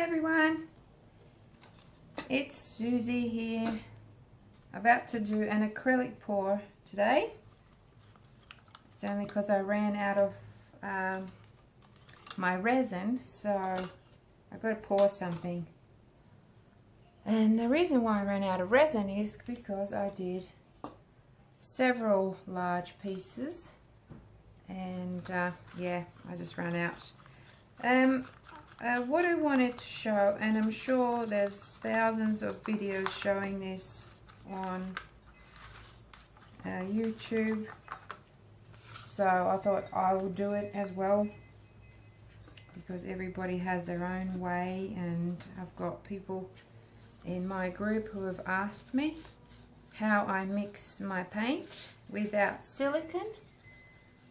everyone, it's Susie here, about to do an acrylic pour today. It's only because I ran out of my resin, so I've got to pour something. And the reason why I ran out of resin is because I did several large pieces, and yeah, I just ran out. What I wanted to show, and I'm sure there's thousands of videos showing this on YouTube, so I thought I would do it as well because everybody has their own way, and I've got people in my group who have asked me how I mix my paint without silicone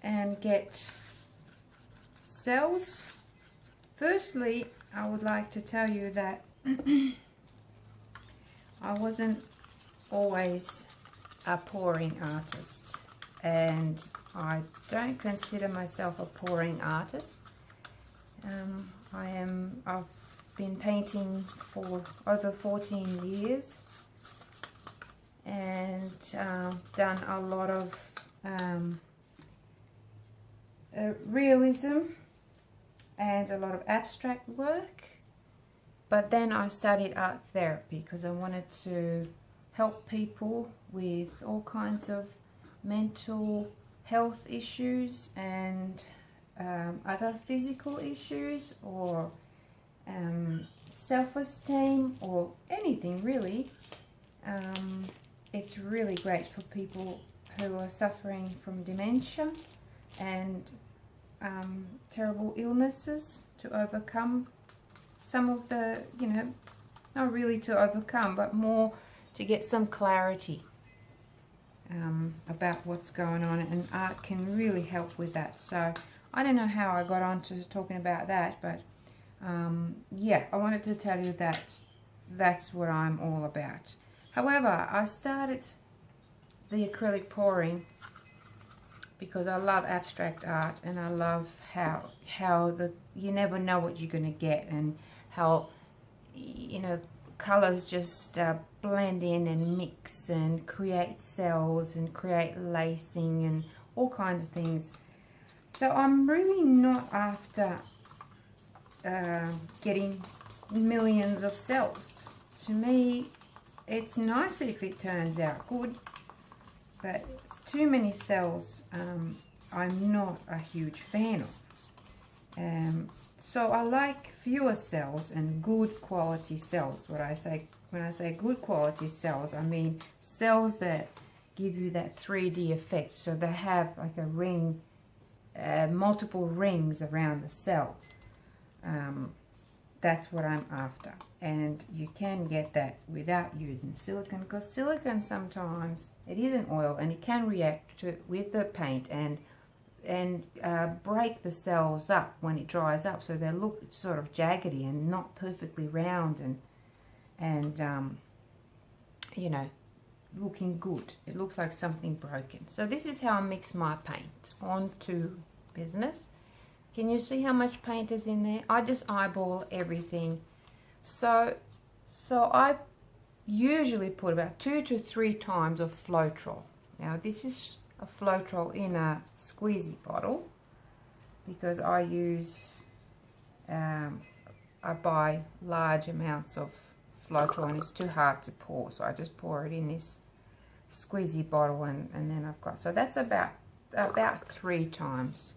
and get cells. Firstly, I would like to tell you that I wasn't always a pouring artist, and I don't consider myself a pouring artist. I've been painting for over 14 years and done a lot of realism and a lot of abstract work, but then I studied art therapy because I wanted to help people with all kinds of mental health issues and other physical issues, or self-esteem, or anything really. It's really great for people who are suffering from dementia and terrible illnesses, to overcome some of the, not really to overcome, but more to get some clarity about what's going on, and art can really help with that. So I don't know how I got on to talking about that, but yeah, I wanted to tell you that that's what I'm all about. However, I started the acrylic pouring because I love abstract art, and I love how you never know what you're going to get, and how colors just blend in and mix and create cells and create lacing and all kinds of things. So I'm really not after getting millions of cells. To me, it's nice if it turns out good, but too many cells I'm not a huge fan of. So I like fewer cells and good quality cells. When I say good quality cells, I mean cells that give you that 3D effect, so they have like a ring, multiple rings around the cell. That's what I'm after, and you can get that without using silicone, because silicone sometimes it is an oil and it can react with the paint and break the cells up when it dries up, so they look sort of jaggedy and not perfectly round and looking good. It looks like something broken. So this is how I mix my paint onto business. Can you see how much paint is in there? I just eyeball everything. So I usually put about 2 to 3 times of Floetrol. Now this is a Floetrol in a squeezy bottle, because I buy large amounts of Floetrol and it's too hard to pour, so I just pour it in this squeezy bottle, and then I've got, so that's about 3 times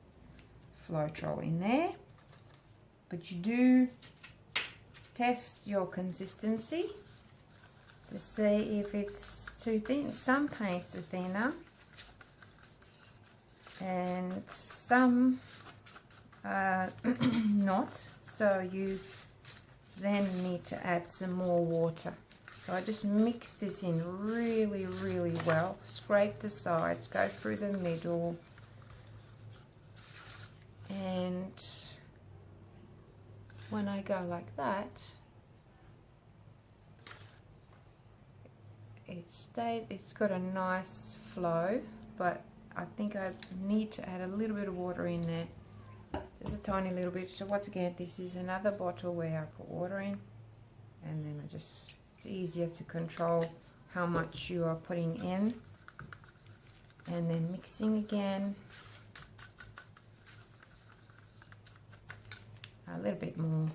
Floetrol in there. But you do test your consistency to see if it's too thin. Some paints are thinner and some are not, so you then need to add some more water. So I just mix this in really, really well. Scrape the sides, go through the middle, and when I go like that, it's got a nice flow, but I think I need to add a little bit of water in there just a tiny little bit. So once again, this is another bottle where I put water in, and then it's easier to control how much you are putting in, and then mixing again. A little bit more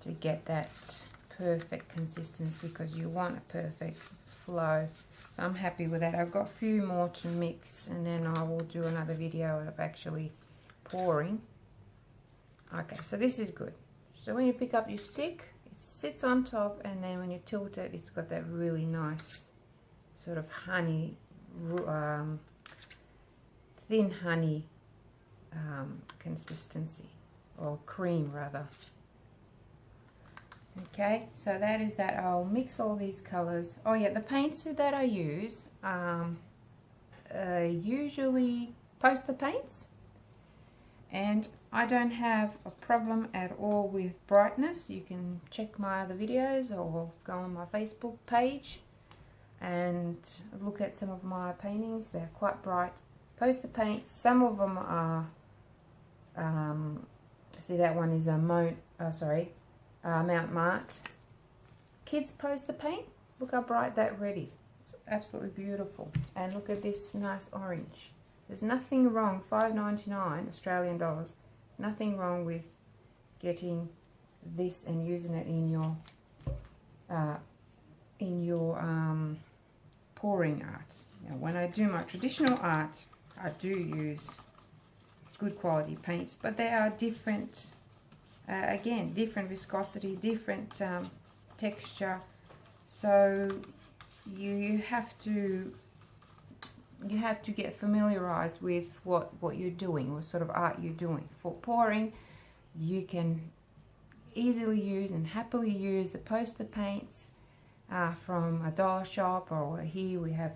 to get that perfect consistency, because you want a perfect flow. So I'm happy with that. I've got a few more to mix, and then I will do another video of actually pouring. Okay, so this is good. So when you pick up your stick, it sits on top, and then when you tilt it, it's got that really nice sort of honey, thin honey consistency, or cream rather. Okay, so that is that. I'll mix all these colors. Oh yeah, the paints that I use usually poster paints, and I don't have a problem at all with brightness. You can check my other videos or go on my Facebook page and look at some of my paintings. They're quite bright poster paints. Some of them are see, that one is a Mount Mart kids poster paint. Look how bright that red is. It's absolutely beautiful. And look at this nice orange. There's nothing wrong, $5.99 Australian dollars. Nothing wrong with getting this and using it in your pouring art. Now, when I do my traditional art, I do use good quality paints, but they are different. Again, different viscosity, different texture. So you have to get familiarized with what you're doing, what sort of art you're doing. For pouring, you can easily use and happily use the poster paints from a dollar shop, or here we have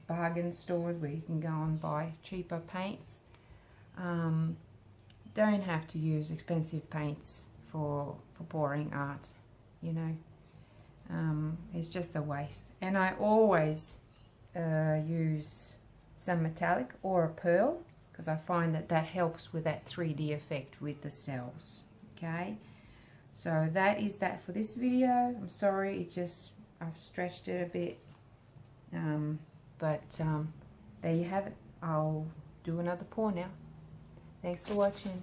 bargain stores where you can go and buy cheaper paints. Don't have to use expensive paints for pouring art, you know. It's just a waste. And I always use some metallic or a pearl, because I find that helps with that 3D effect with the cells. Okay, so that is that for this video. I'm sorry, I've stretched it a bit, but there you have it. I'll do another pour now. Thanks for watching.